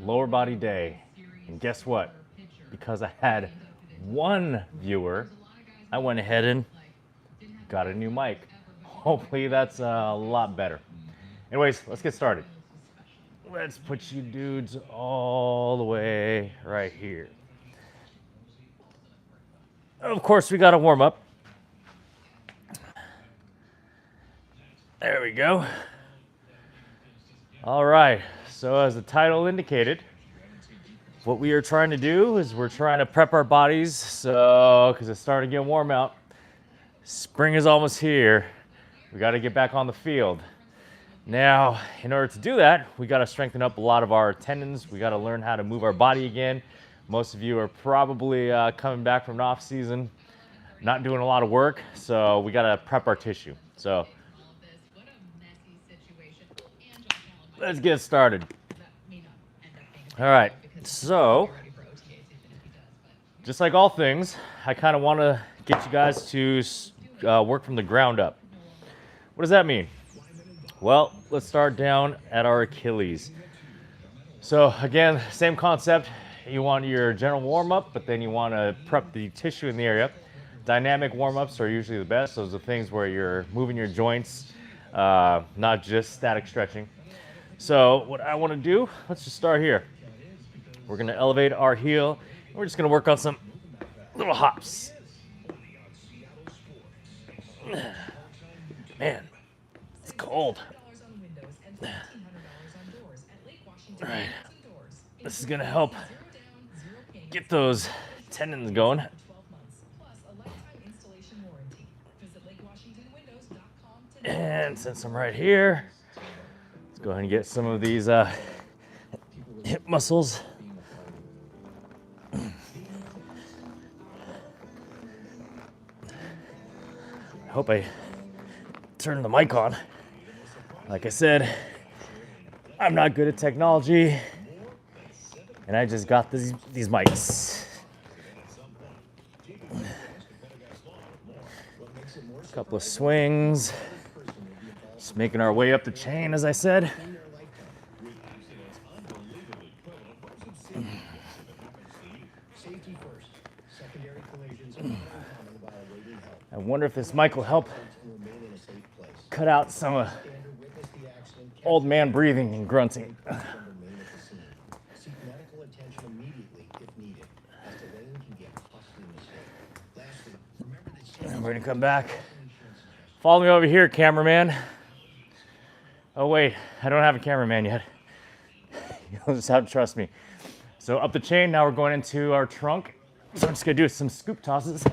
lower body day. And guess what? Because I had one viewer, I went ahead and got a new mic. Hopefully that's a lot better. Anyways, let's get started. Let's put you dudes all the way right here. Of course, we got to warm up. There we go. All right, so as the title indicated, what we are trying to do is we're trying to prep our bodies, so because it's starting to get warm out. Spring is almost here. We got to get back on the field. Now, in order to do that, we got to strengthen up a lot of our tendons. We got to learn how to move our body again. Most of you are probably coming back from an off season, not doing a lot of work, so we got to prep our tissue. So let's get started. All right, so just like all things, I kind of want to get you guys to work from the ground up. What does that mean? Well, let's start down at our Achilles. So again, same concept. You want your general warm-up, but then you want to prep the tissue in the area. Dynamic warm-ups are usually the best. Those are things where you're moving your joints, not just static stretching. So what I want to do, let's just start here. We're going to elevate our heel. And we're just going to work on some little hops. Man, it's cold. All right, this is going to help get those tendons going. And since I'm right here, let's go ahead and get some of these hip muscles. I hope I turned the mic on. Like I said, I'm not good at technology, and I just got these mics. A couple of swings. Just making our way up the chain, as I said. I wonder if this mic will help cut out some old man breathing and grunting. And we're gonna come back. Follow me over here, cameraman. Oh wait, I don't have a cameraman yet. You'll just have to trust me. So up the chain, now we're going into our trunk. So I'm just gonna do some scoop tosses.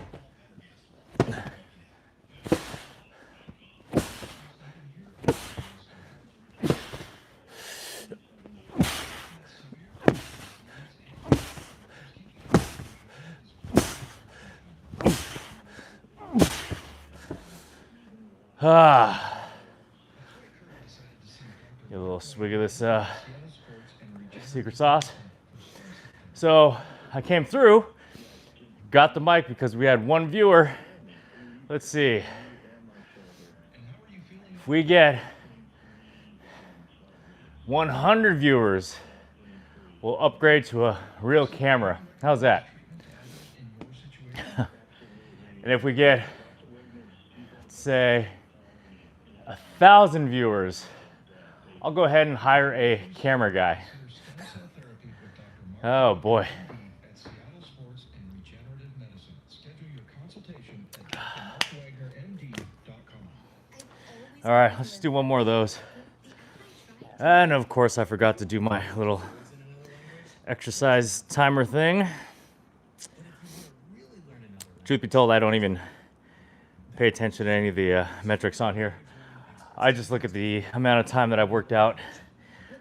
Get a little swig of this secret sauce. So I came through, got the mic because we had one viewer. Let's see. If we get 100 viewers, we'll upgrade to a real camera. How's that? And if we get, let's say, 1,000 viewers, I'll go ahead and hire a camera guy. Oh boy. All right, let's just do one more of those. And of course, I forgot to do my little exercise timer thing. Truth be told, I don't even pay attention to any of the metrics on here. I just look at the amount of time that I've worked out.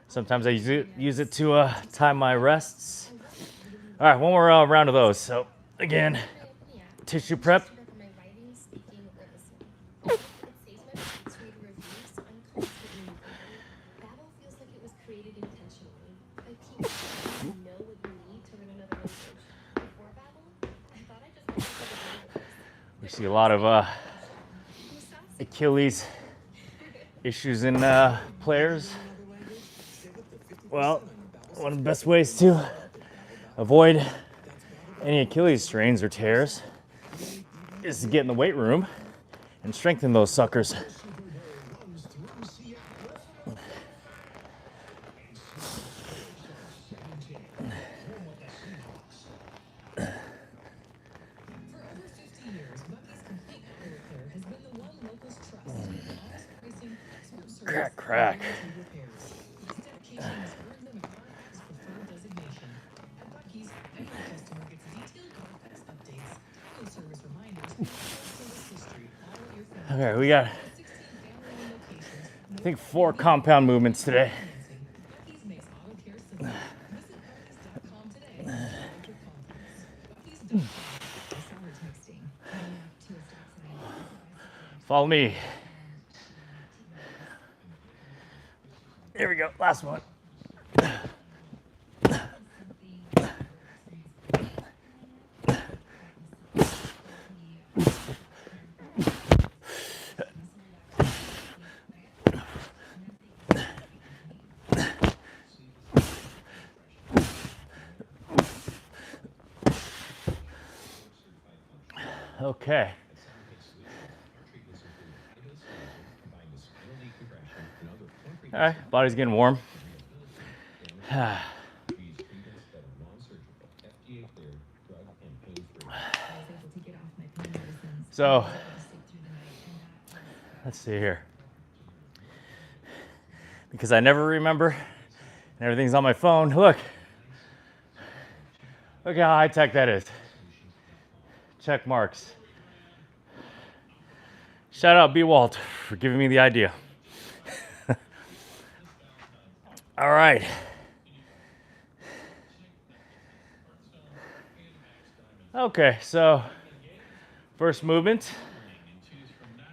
Sometimes I use it to time my rests. All right, one more round of those. So again, tissue prep. We see a lot of Achilles issues in players. Well, One of the best ways to avoid any Achilles strains or tears is to get in the weight room and strengthen those suckers. Crack, crack. Okay, we got, I think, 4 compound movements today. Follow me. Here we go, last one. Okay. All right, body's getting warm. So, let's see here. Because I never remember, and everything's on my phone. Look how high tech that is. Check marks. Shout out B. Walt for giving me the idea. All right. Okay, so first movement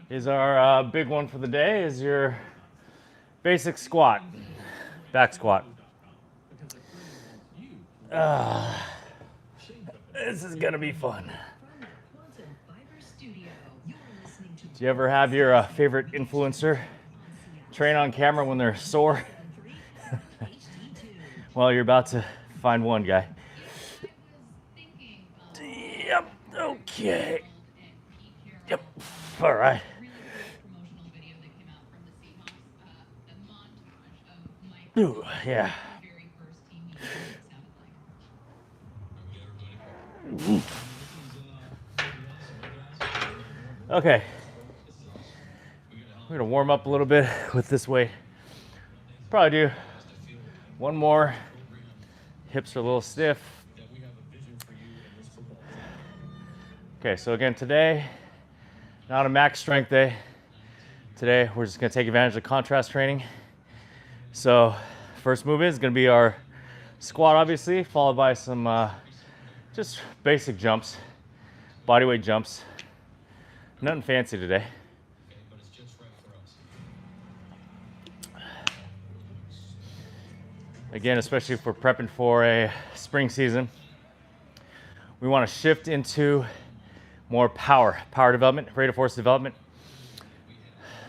is our big one for the day, is your basic squat, back squat. This is gonna be fun. Do you ever have your favorite influencer train on camera when they're sore? Well, you're about to find one guy. Yep, okay. Yep, all right. Ooh, yeah. Okay. We're gonna warm up a little bit with this weight. Probably do one more. Hips are a little stiff. Okay, so again, today, not a max strength day. Today, we're just gonna take advantage of contrast training. So, first movement is gonna be our squat, obviously, followed by some just basic jumps, bodyweight jumps. Nothing fancy today. Again, especially if we're prepping for a spring season, we want to shift into more power development, rate of force development.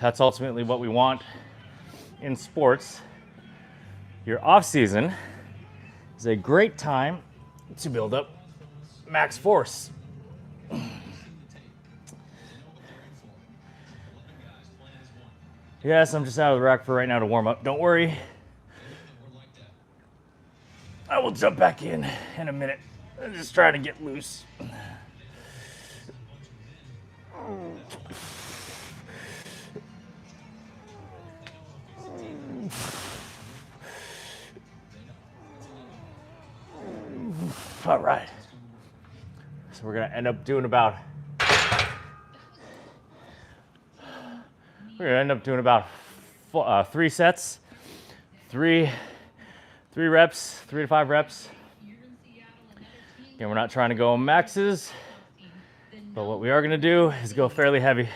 That's ultimately what we want in sports. Your off season is a great time to build up max force. Yes, I'm just out of the rack for right now to warm up. Don't worry. I will jump back in a minute. I'm just trying to get loose. All right. So we're gonna end up doing about 3 sets, three reps, 3 to 5 reps. Again, we're not trying to go maxes, but what we are going to do is go fairly heavy.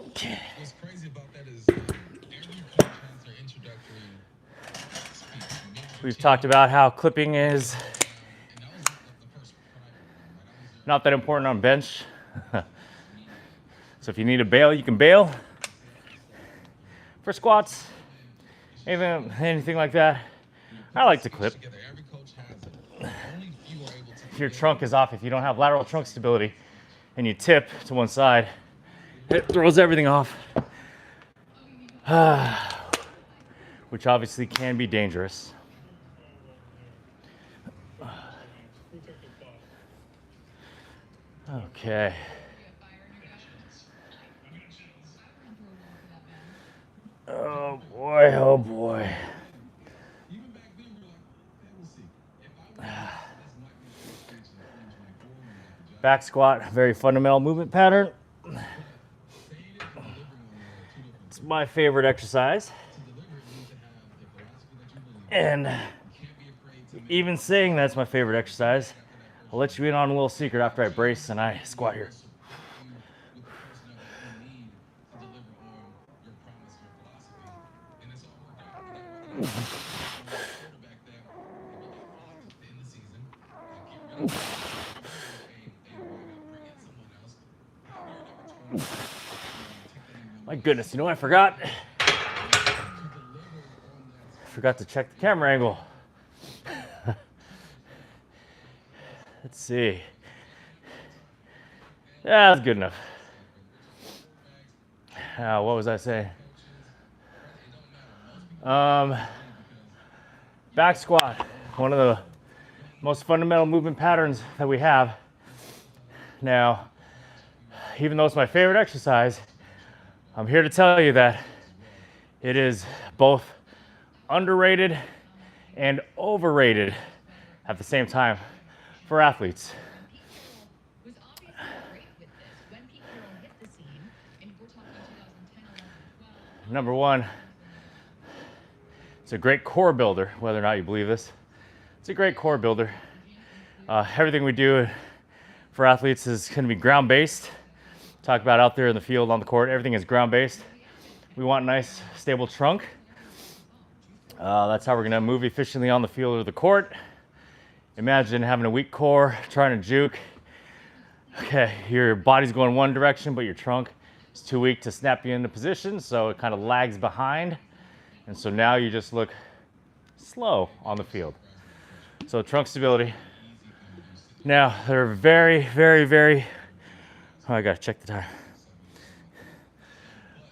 Okay. What's crazy about that is every coach has their introductory speech. We've talked about how clipping is not that important on bench. So if you need to bail, you can bail. For squats, anything like that, I like to clip. If your trunk is off, if you don't have lateral trunk stability and you tip to one side, it throws everything off, which obviously can be dangerous. Okay. Oh boy, oh boy. Back squat, very fundamental movement pattern. It's my favorite exercise. And even saying that's my favorite exercise, I'll let you in on a little secret after I brace and I squat here. My goodness, you know what I forgot? Forgot to check the camera angle. Let's see. Yeah, that's good enough. What was I saying? Back squat, one of the most fundamental movement patterns that we have. Now, even though it's my favorite exercise, I'm here to tell you that it is both underrated and overrated at the same time for athletes. Number one, it's a great core builder, whether or not you believe this. It's a great core builder. Everything we do for athletes is going to be ground-based. Talk about out there in the field, on the court, everything is ground-based. We want a nice, stable trunk. That's how we're going to move efficiently on the field or the court. Imagine having a weak core, trying to juke. Okay, your body's going one direction, but your trunk is too weak to snap you into position, so it kind of lags behind. And so now you just look slow on the field. So trunk stability. Now, there are very, oh, I gotta check the time.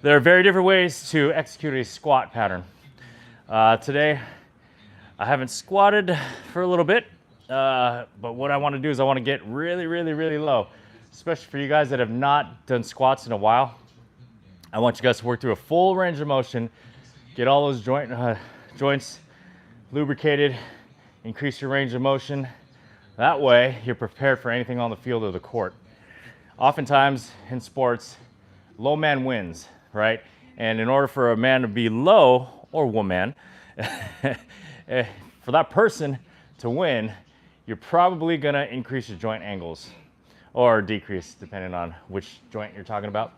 There are very different ways to execute a squat pattern. Today, I haven't squatted for a little bit, but what I wanna do is I wanna get really low, especially for you guys that have not done squats in a while. I want you guys to work through a full range of motion, get all those joints lubricated, increase your range of motion. That way, you're prepared for anything on the field or the court. Oftentimes in sports, low man wins, right? And in order for a man to be low, or woman, for that person to win, you're probably gonna increase your joint angles or decrease, depending on which joint you're talking about.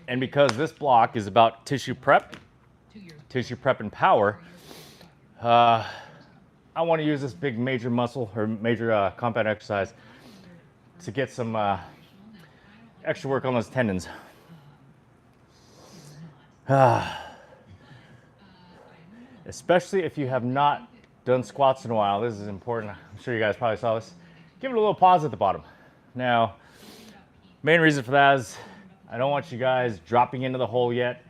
And because this block is about tissue prep and power, I want to use this big major muscle or major compound exercise to get some extra work on those tendons. Especially if you have not done squats in a while. This is important. I'm sure you guys probably saw this. Give it a little pause at the bottom. Now, main reason for that is I don't want you guys dropping into the hole yet.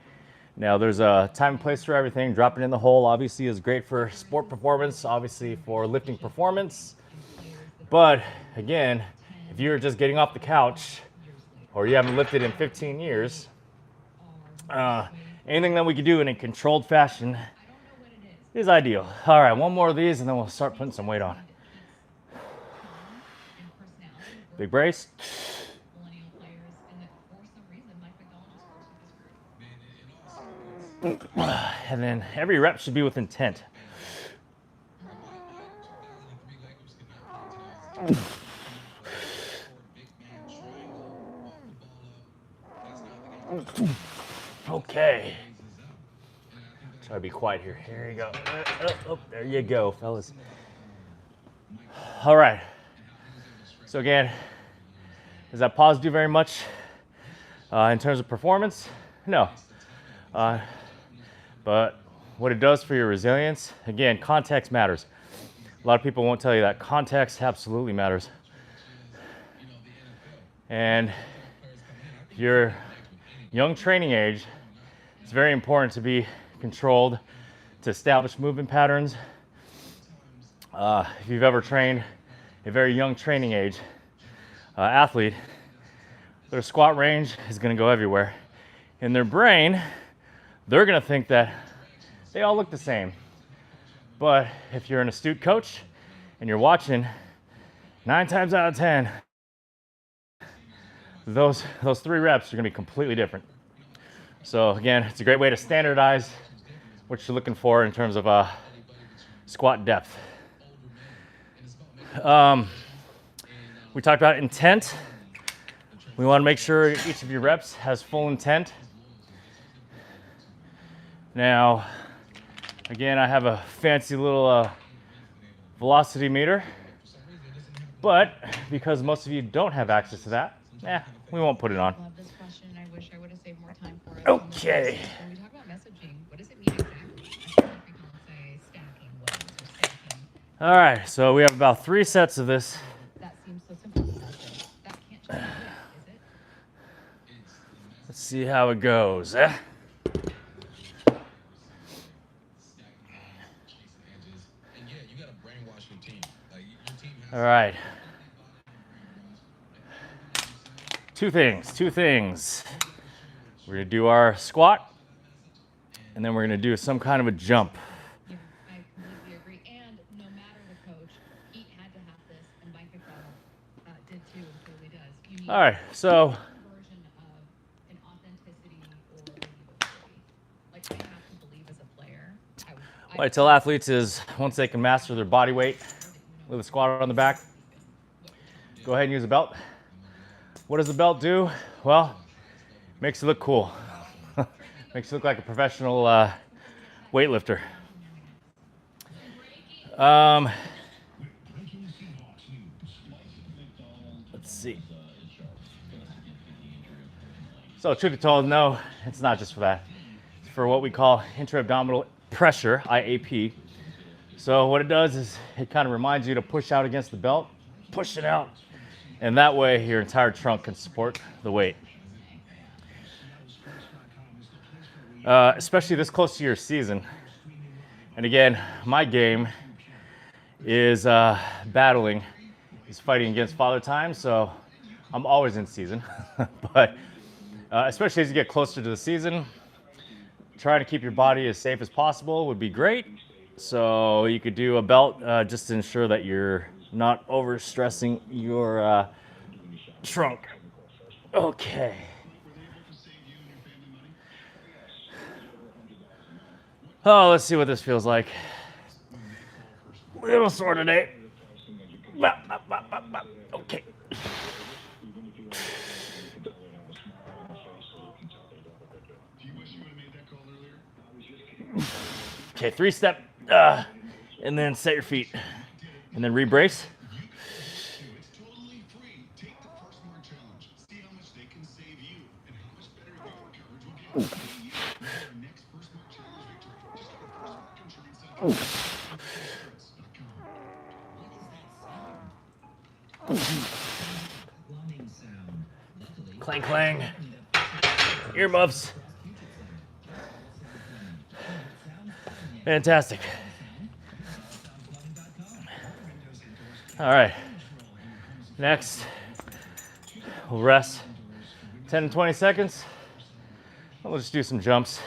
Now, there's a time and place for everything. Dropping in the hole obviously is great for sport performance, obviously for lifting performance. But again, if you're just getting off the couch or you haven't lifted in 15 years, anything that we can do in a controlled fashion is ideal. All right, one more of these and then we'll start putting some weight on. Big brace. And then every rep should be with intent. Okay. Try to be quiet here. Here you go. There you go, fellas. All right. So again, Does that pause do very much in terms of performance? No. But what it does for your resilience, again, context matters. A lot of people won't tell you that. Context absolutely matters. And your young training age, it's very important to be controlled, to establish movement patterns. If you've ever trained a very young training age athlete, their squat range is going to go everywhere. In their brain, they're going to think that they all look the same. But if you're an astute coach and you're watching, 9 times out of 10, those 3 reps are going to be completely different. So again, it's a great way to standardize what you're looking for in terms of squat depth. We talked about intent. We want to make sure each of your reps has full intent. Now, again, I have a fancy little velocity meter, but because most of you don't have access to that, we won't put it on. I love this question. I wish I would have saved more time for it. Okay. When we talk about messaging, what does it mean exactly? I feel like we can say stacking weights or stacking. All right, so we have about 3 sets of this. That seems so simple. That can't change it, is it? Let's see how it goes. All right. Two things. We're gonna do our squat, and then we're gonna do some kind of a jump. Yeah, I completely agree. And no matter the coach, he had to have this, and Mike McDonald did too, and clearly does. You need All right, so version of an authenticity or believability. Like I have to believe as a player. what I tell athletes is once they can master their body weight with a squat on the back, go ahead and use a belt. What does the belt do? Well, makes you look cool. Makes you look like a professional weightlifter. Let's see. So truth be told, no, it's not just for that. It's for what we call intra-abdominal pressure, IAP. So what it does is it kind of reminds you to push out against the belt, push it out, and that way your entire trunk can support the weight. Especially this close to your season. And again, my game is battling, is fighting against father time, so I'm always in season. But especially as you get closer to the season, trying to keep your body as safe as possible would be great. So you could do a belt just to ensure that you're not overstressing your trunk. Okay. Oh, let's see what this feels like. Little sore today. Okay. Okay, 3-step, and then set your feet, and then re-brace. Clang, clang. Earmuffs. Fantastic. All right. Next, we'll rest 10 to 20 seconds. We'll just do some jumps.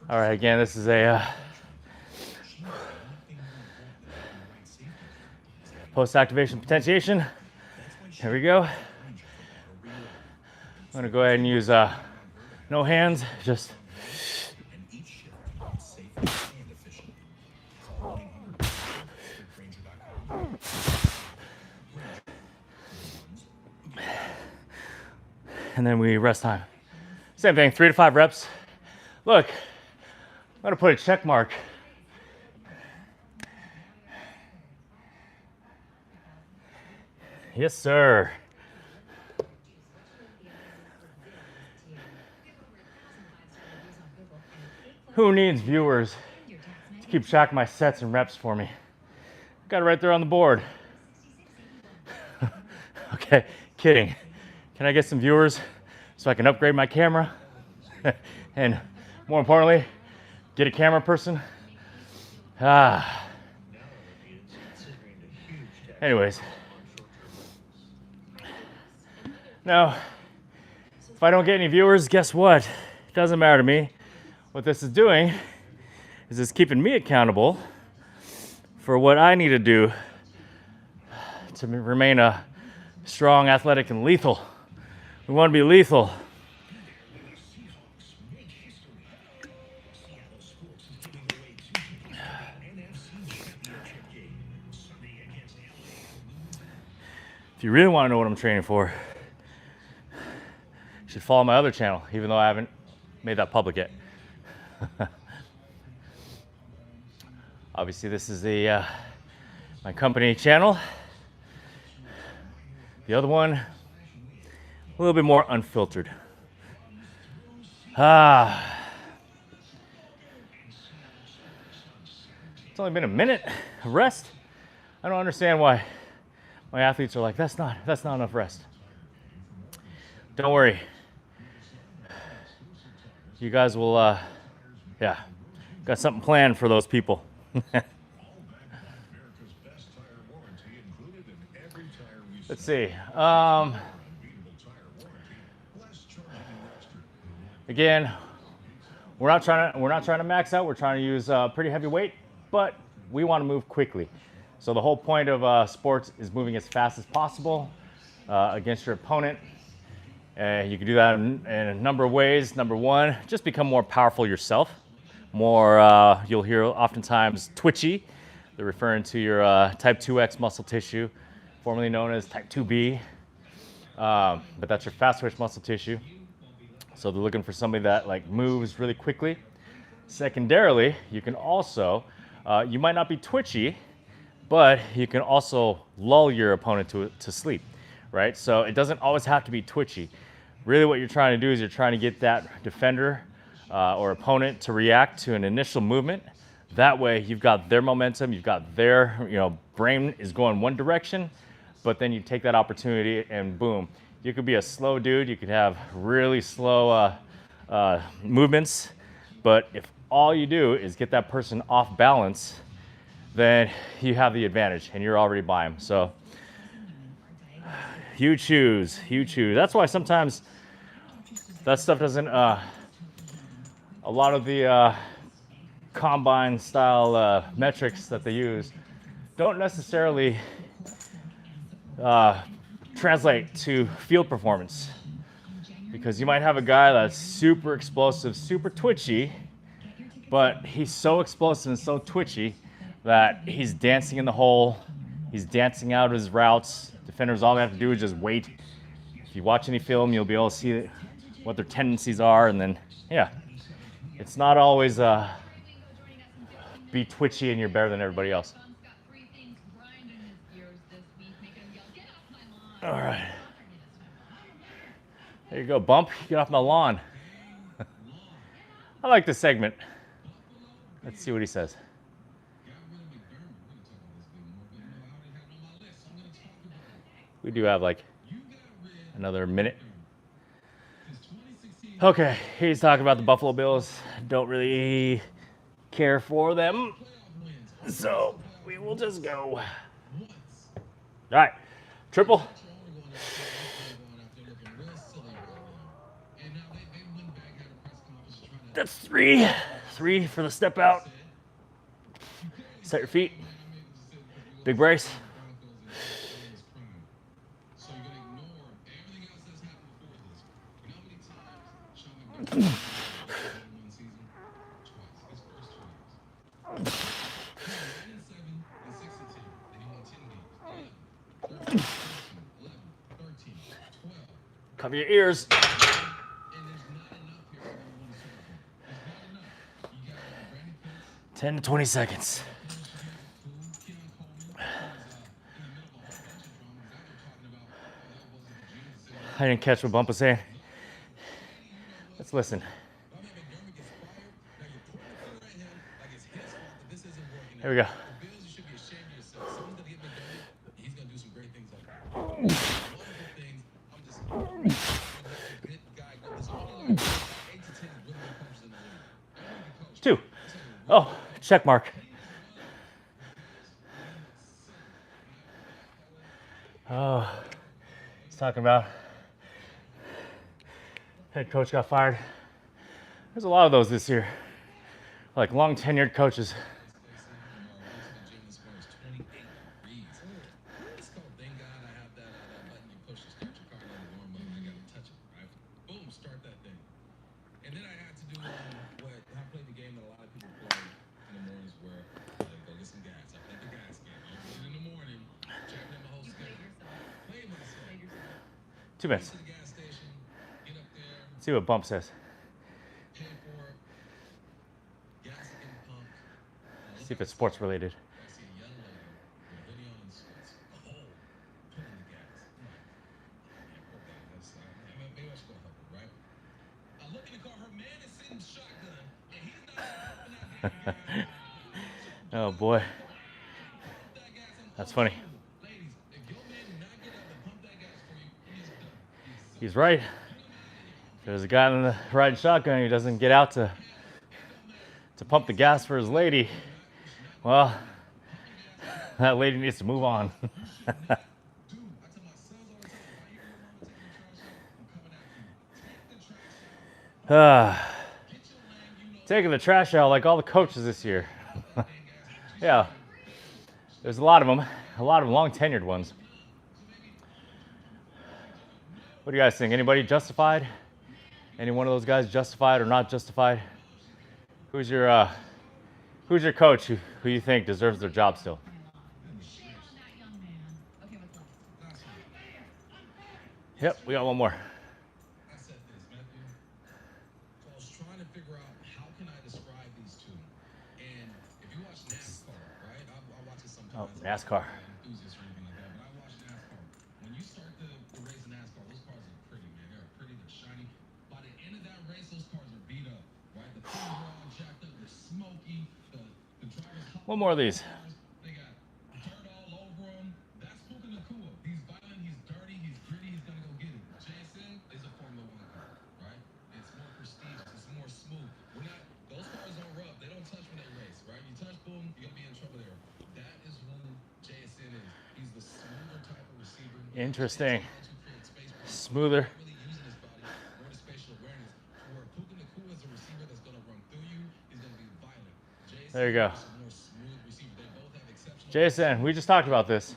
All right, again, this is a post-activation potentiation. Here we go. I'm gonna go ahead and use no hands, just and then we rest time. Same thing, 3 to 5 reps. Look, gonna put a check mark. Yes, sir. Who needs viewers to keep track of my sets and reps for me? Got it right there on the board. Okay, kidding. Can I get some viewers so I can upgrade my camera? And more importantly, get a camera person? Anyways. Now, if I don't get any viewers, guess what? It doesn't matter to me. What this is doing is it's keeping me accountable for what I need to do to remain a strong, athletic, and lethal. We want to be lethal. If you really want to know what I'm training for, you should follow my other channel, even though I haven't made that public yet. Obviously, this is my company channel. The other one, a little bit more unfiltered. It's only been a minute of rest. I don't understand why my athletes are like, that's not enough rest. Don't worry. You guys will, got something planned for those people. Let's see. Again, we're not trying to max out. We're trying to use pretty heavy weight, but we want to move quickly. So the whole point of sports is moving as fast as possible against your opponent. You can do that in a number of ways. Number one, just become more powerful yourself. More, you'll hear oftentimes twitchy. They're referring to your type 2X muscle tissue, formerly known as type 2B. But that's your fast twitch muscle tissue. So they're looking for somebody that like moves really quickly. Secondarily, you can also, you might not be twitchy, but you can also lull your opponent to sleep, right? So it doesn't always have to be twitchy. Really what you're trying to do is you're trying to get that defender or opponent to react to an initial movement. That way you've got their momentum, you've got their, brain is going one direction, but then you take that opportunity and boom. You could be a slow dude, you could have really slow movements, but if all you do is get that person off balance, then you have the advantage and you're already by them. So huge shoes, huge shoes. That's why sometimes that stuff doesn't, a lot of the combine style metrics that they use don't necessarily translate to field performance, because you might have a guy that's super explosive, super twitchy, but he's so explosive and so twitchy that he's dancing in the hole, he's dancing out his routes. Defenders, all they have to do is just wait. If you watch any film, you'll be able to see what their tendencies are, and then, yeah, it's not always be twitchy and you're better than everybody else. All right. There you go, bump. Get off my lawn. I like this segment. Let's see what he says. We do have like another minute. Okay, he's talking about the Buffalo Bills. Don't really care for them, so we will just go. All right, triple. That's three. Three for the step out. Set your feet. Big brace. Cover your ears. 10 to 20 seconds. I didn't catch what Bump was saying. Let's listen. Here we go. Two. Oh, check mark. Oh, he's talking about head coach got fired. There's a lot of those this year, like long tenured coaches. Two minutes. Let's see what Bump says. See if it's sports related. Oh boy. That's funny. He's right. If there's a guy in the riding shotgun who doesn't get out to pump the gas for his lady, well, that lady needs to move on. Taking the trash out like all the coaches this year. Yeah, there's a lot of them long tenured ones. What do you guys think? Anybody justified? Any one of those guys justified or not justified? Who's your coach who you think deserves their job still? Yep, we got one more. Oh, NASCAR. One more of these. Interesting. Smoother. There you go. JSN, we just talked about this.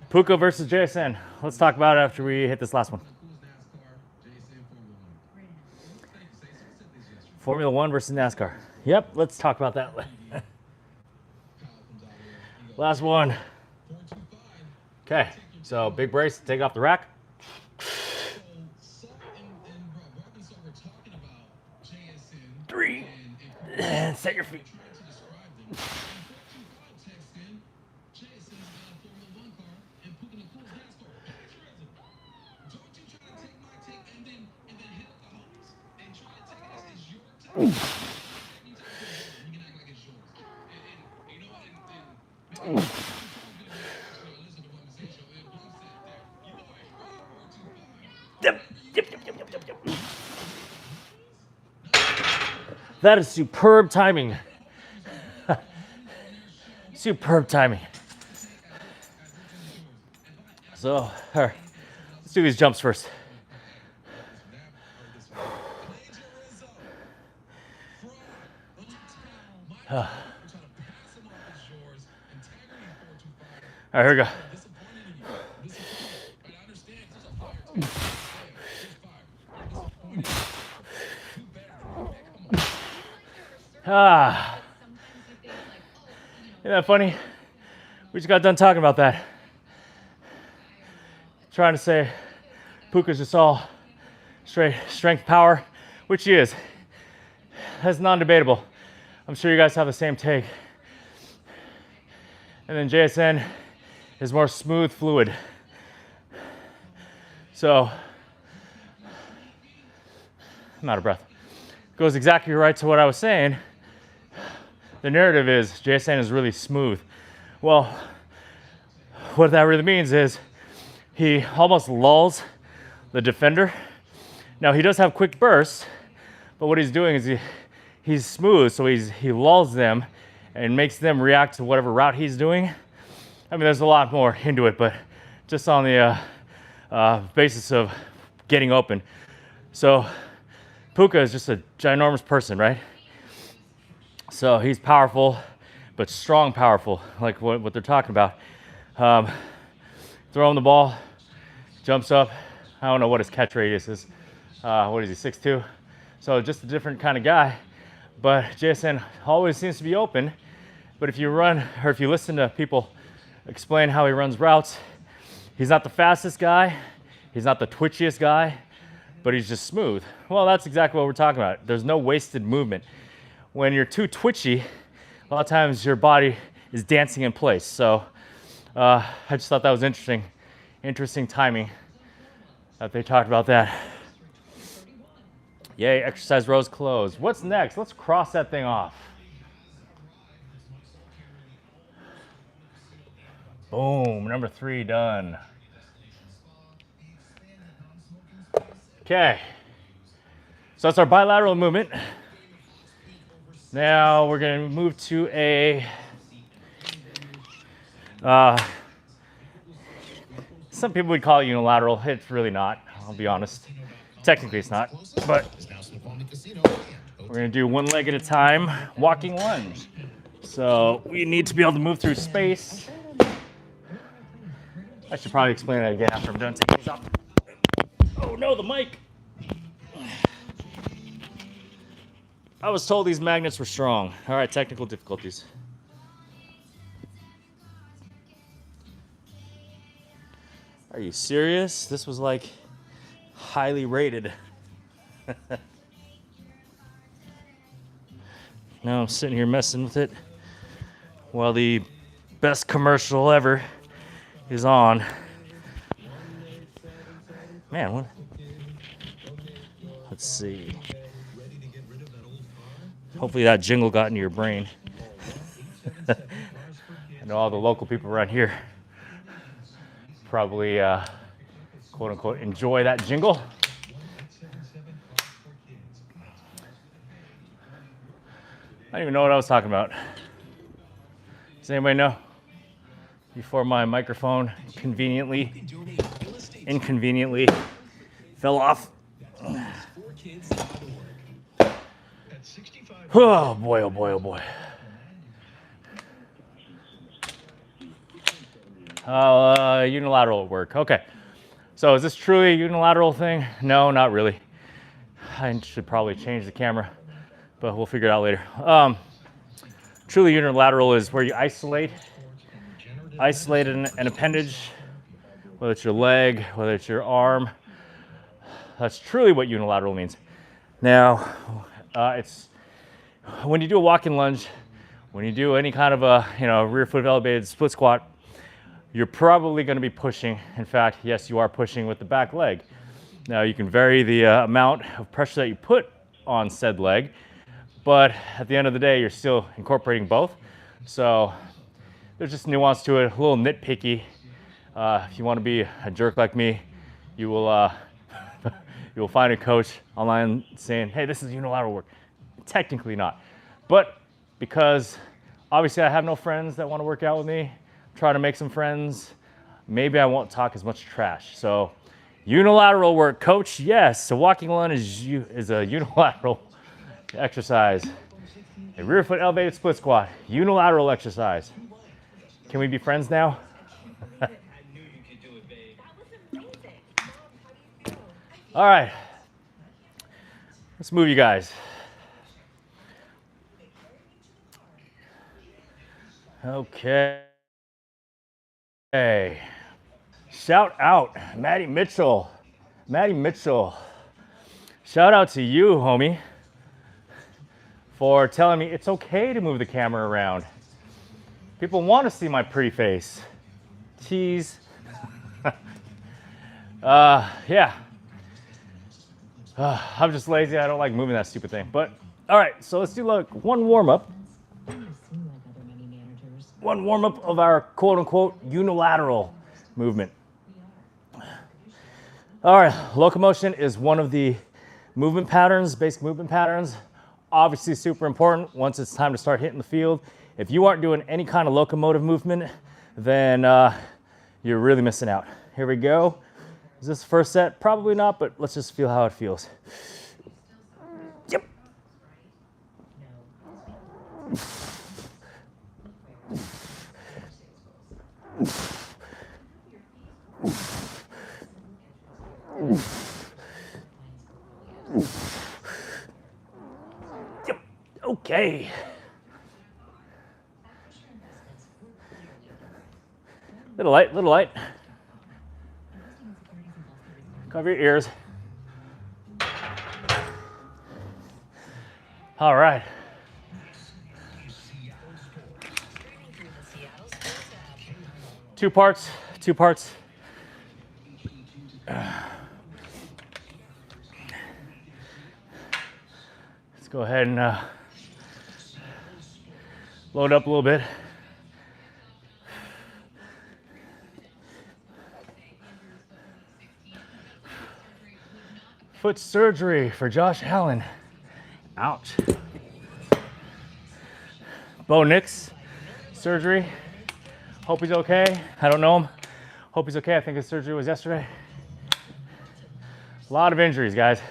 Puka versus JSN. Let's talk about it after we hit this last one. Formula One versus NASCAR. Yep, let's talk about that. Last one. Okay, so big brace, take it off the rack. Three, and set your feet. That is superb timing. Superb timing. So, all right, let's do these jumps first. All right, here we go. Isn't that funny? We just got done talking about that. Trying to say Puka's just all straight strength power, which he is. That's non-debatable. I'm sure you guys have the same take. And then JSN is more smooth fluid. So, I'm out of breath. Goes exactly right to what I was saying. The narrative is JSN is really smooth. Well, what that really means is he almost lulls the defender. Now he does have quick bursts, but what he's doing is he's smooth, so he lulls them and makes them react to whatever route he's doing. I mean, there's a lot more into it, but just on the basis of getting open. So Puka is just a ginormous person, right? So he's powerful, but strong powerful, like what they're talking about. Throw him the ball, jumps up. I don't know what his catch radius is. What is he, 6'2"? So just a different kind of guy. But JSN always seems to be open. But if you run, or if you listen to people explain how he runs routes, he's not the fastest guy, he's not the twitchiest guy, but he's just smooth. Well, that's exactly what we're talking about. There's no wasted movement. When you're too twitchy, a lot of times your body is dancing in place. So I just thought that was interesting timing that they talked about that. Yay, exercise rows closed. What's next? Let's cross that thing off. Boom, number 3 done. Okay, so that's our bilateral movement. Now we're gonna move to a, some people would call it unilateral. It's really not, I'll be honest. Technically it's not, but we're gonna do one leg at a time, walking lunge. So we need to be able to move through space. I should probably explain that again after I'm done taking these off. Oh no, the mic! I was told these magnets were strong. All right, technical difficulties. Are you serious? This was like highly rated. Now I'm sitting here messing with it while the best commercial ever is on. Man, what? Let's see. Hopefully that jingle got into your brain. I know all the local people around here probably, quote unquote, enjoy that jingle. I don't even know what I was talking about. Does anybody know? Before my microphone inconveniently fell off. Oh boy, oh boy, oh boy. Unilateral work. Okay. So is this truly a unilateral thing? No, not really. I should probably change the camera, but we'll figure it out later. Truly unilateral is where you isolate an appendage, whether it's your leg, whether it's your arm. That's truly what unilateral means. Now, it's when you do a walking lunge, when you do any kind of a rear foot elevated split squat, you're probably going to be pushing. In fact, yes, you are pushing with the back leg. Now you can vary the amount of pressure that you put on said leg, but at the end of the day, you're still incorporating both. So there's just nuance to it, a little nitpicky. If you want to be a jerk like me, you will you will find a coach online saying, hey, this is unilateral work. Technically not. But because obviously I have no friends that want to work out with me, try to make some friends, maybe I won't talk as much trash. So unilateral work, coach, yes. So walking lunge is a unilateral exercise. A rear foot elevated split squat, unilateral exercise. Can we be friends now? All right, let's move you guys. Okay. Shout out, Maddie Mitchell. Maddie Mitchell. Shout out to you, homie. for telling me it's okay to move the camera around. People want to see my pretty face. Tease. Yeah. I'm just lazy. I don't like moving that stupid thing. But all right, so let's do like one warm up. One warm up of our quote unquote unilateral movement. All right, locomotion is one of the movement patterns, basic movement patterns. Obviously super important once it's time to start hitting the field. If you aren't doing any kind of locomotive movement, then you're really missing out. Here we go. Is this the first set? Probably not, but let's just feel how it feels. Yep. Yep. Okay. Little light, little light. Cover your ears. All right. Two parts, two parts. Let's go ahead and load up a little bit. Foot surgery for Josh Allen. Ouch. Bo Nix surgery. Hope he's okay. I don't know him. Hope he's okay. I think his surgery was yesterday. A lot of injuries, guys.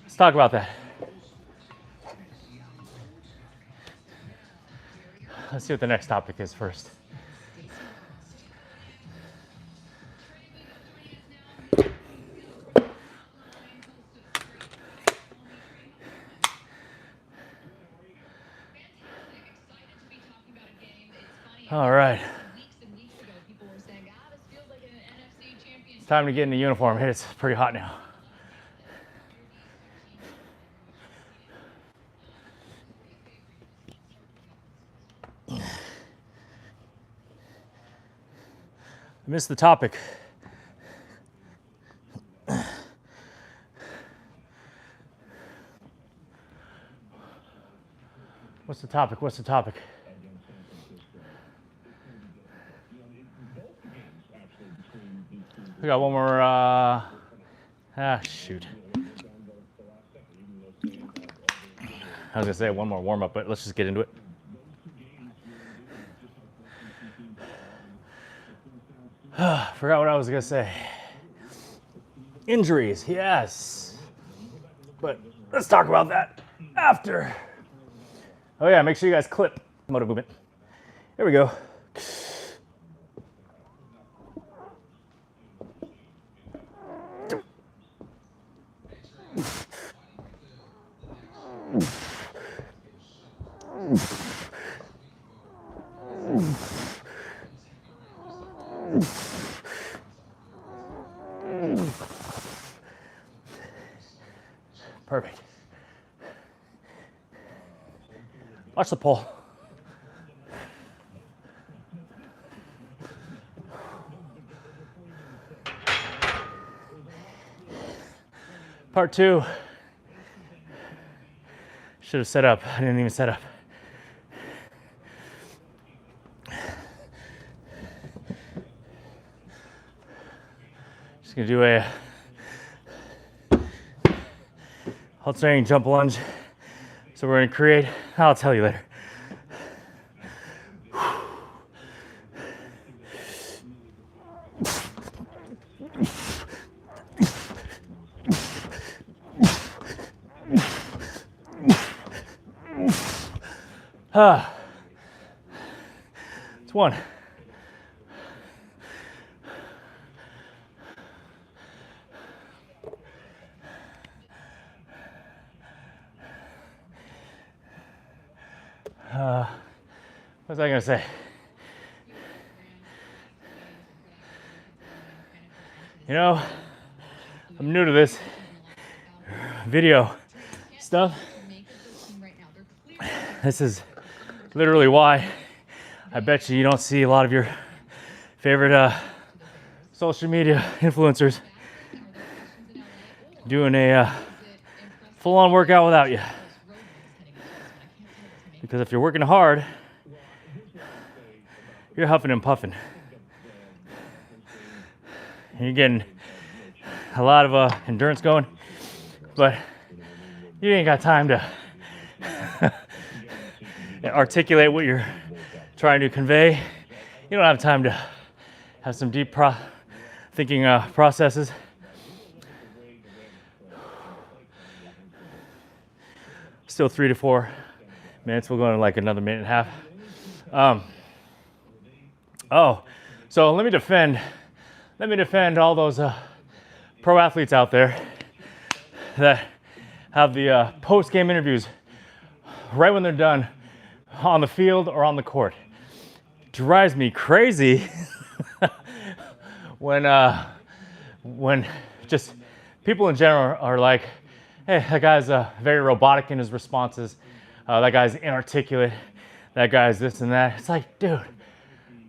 Let's talk about that. Let's see what the next topic is first. All right. It's time to get in the uniform. It's pretty hot now. I missed the topic. What's the topic? What's the topic? We got one more, shoot. I was gonna say one more warm up, but let's just get into it. Forgot what I was gonna say. Injuries, yes. But let's talk about that after. Oh yeah, make sure you guys clip motor movement. Here we go. Perfect. Watch the pull. Part two. Should have set up. I didn't even set up. Just gonna do a alternating jump lunge. So we're gonna create, I'll tell you later. It's one. What was I gonna say? You know, I'm new to this. video stuff. This is literally why I bet you don't see a lot of your favorite social media influencers doing a full-on workout without you. Because if you're working hard, you're huffing and puffing. And you're getting a lot of endurance going, but you ain't got time to articulate what you're trying to convey. You don't have time to have some deep thinking processes. Still 3 to 4 minutes. We'll go in like another minute and a half. So let me defend all those pro athletes out there that have the post-game interviews right when they're done on the field or on the court. Drives me crazy when just people in general are like, hey, that guy's very robotic in his responses. That guy's inarticulate. That guy's this and that. It's like, dude,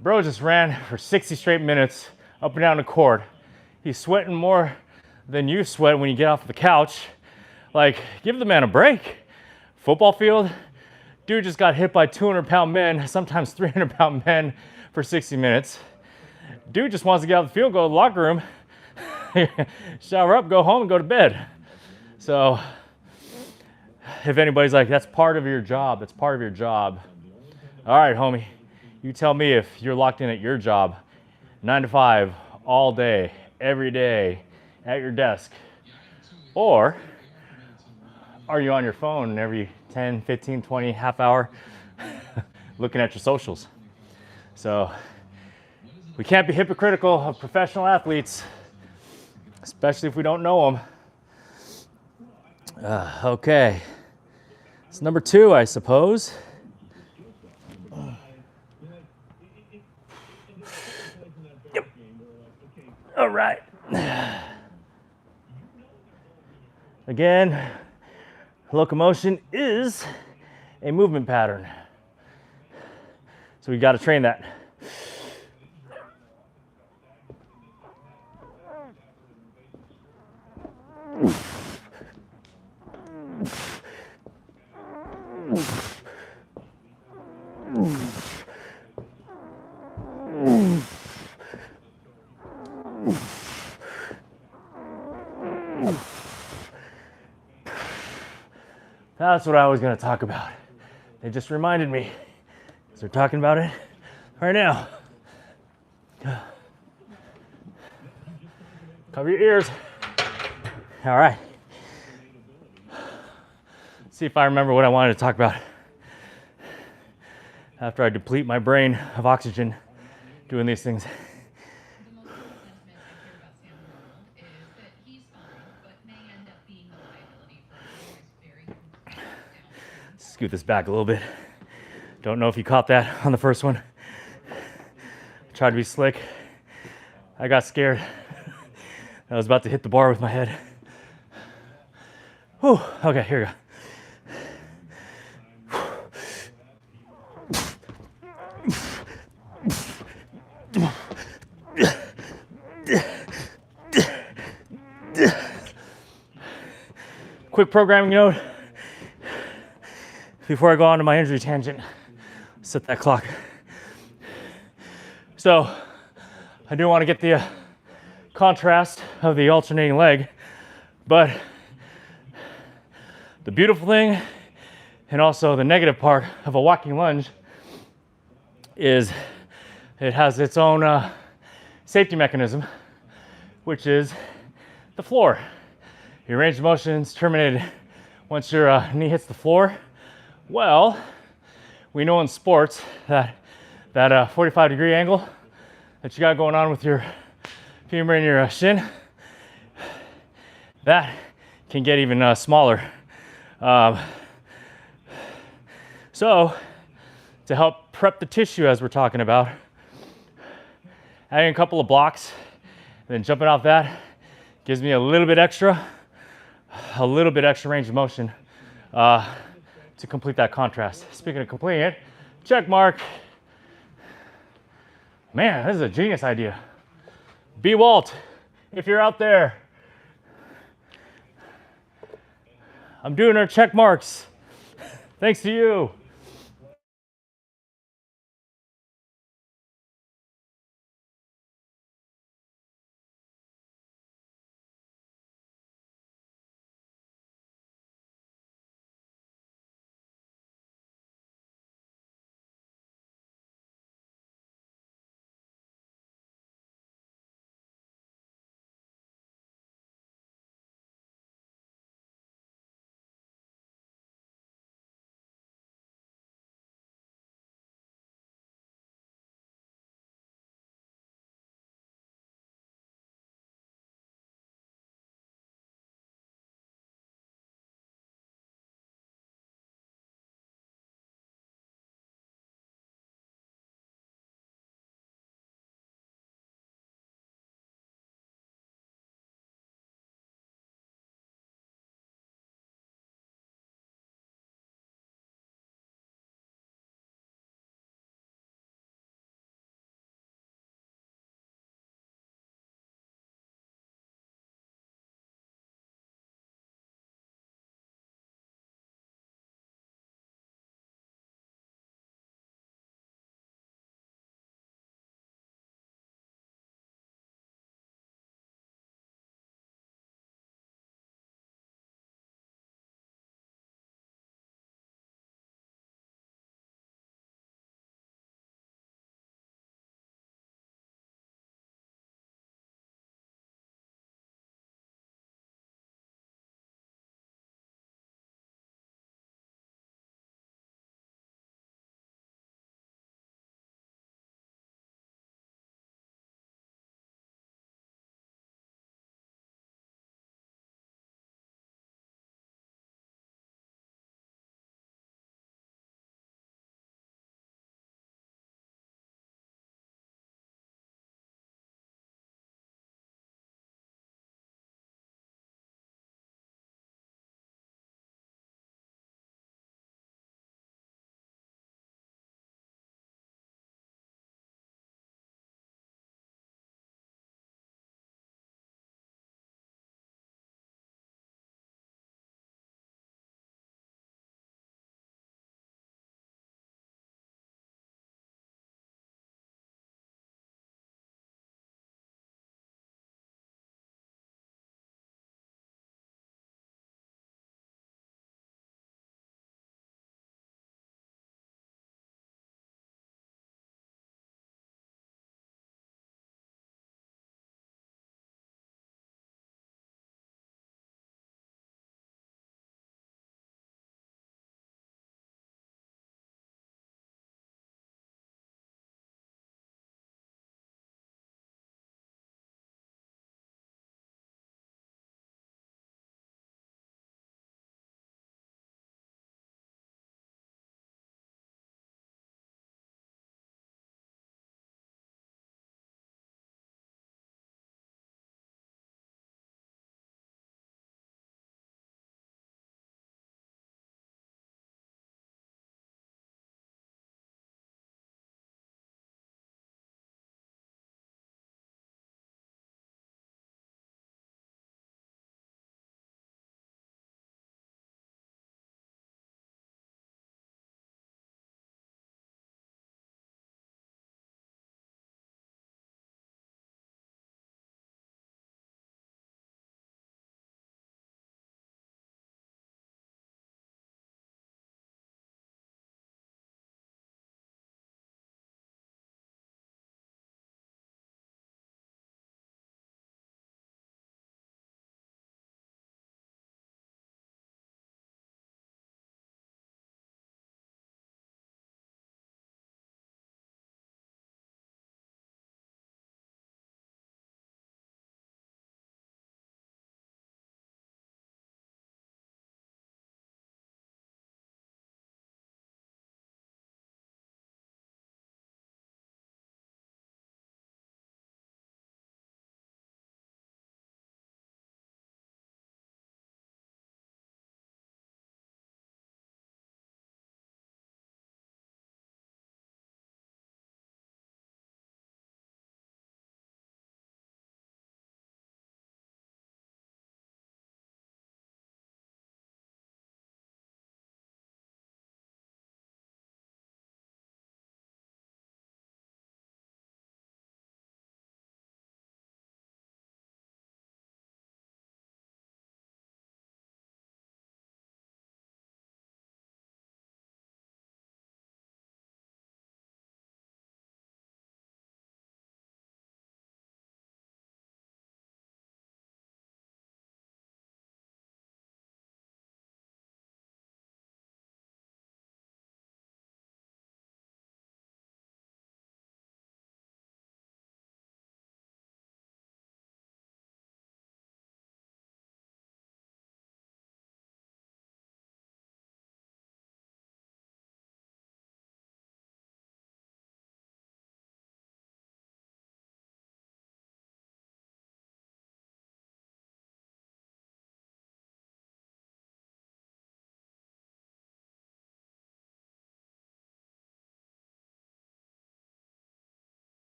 bro just ran for 60 straight minutes up and down the court. He's sweating more than you sweat when you get off the couch. Like, give the man a break. Football field, dude just got hit by 200-pound men, sometimes 300-pound men for 60 minutes. Dude just wants to get out of the field, go to the locker room, shower up, go home, and go to bed. So if anybody's like, that's part of your job, that's part of your job. All right, homie, you tell me if you're locked in at your job, 9 to 5, all day, every day, at your desk. Or are you on your phone every 10, 15, 20, half hour looking at your socials? So we can't be hypocritical of professional athletes, especially if we don't know them. Okay, it's number 2, I suppose. Yep. All right. Again, locomotion is a movement pattern. So we got to train that. That's what I was going to talk about. They just reminded me, because they're talking about it right now. Cover your ears. All right. Let's see if I remember what I wanted to talk about after I deplete my brain of oxygen doing these things. Scoot this back a little bit. Don't know if you caught that on the first one. Tried to be slick. I got scared. I was about to hit the bar with my head. Whew. Okay, here we go. Quick programming note. Before I go on to my injury tangent, set that clock. So I do want to get the contrast of the alternating leg, but the beautiful thing and also the negative part of a walking lunge is it has its own safety mechanism, which is the floor. Your range of motion is terminated once your knee hits the floor. Well, we know in sports that 45-degree angle that you got going on with your femur and your shin, that can get even smaller. So to help prep the tissue, as we're talking about, adding a couple of blocks and then jumping off that gives me a little bit extra a little bit extra range of motion to complete that contrast. Speaking of completing it, check mark. Man, this is a genius idea. B. Walt, if you're out there, I'm doing our check marks. Thanks to you.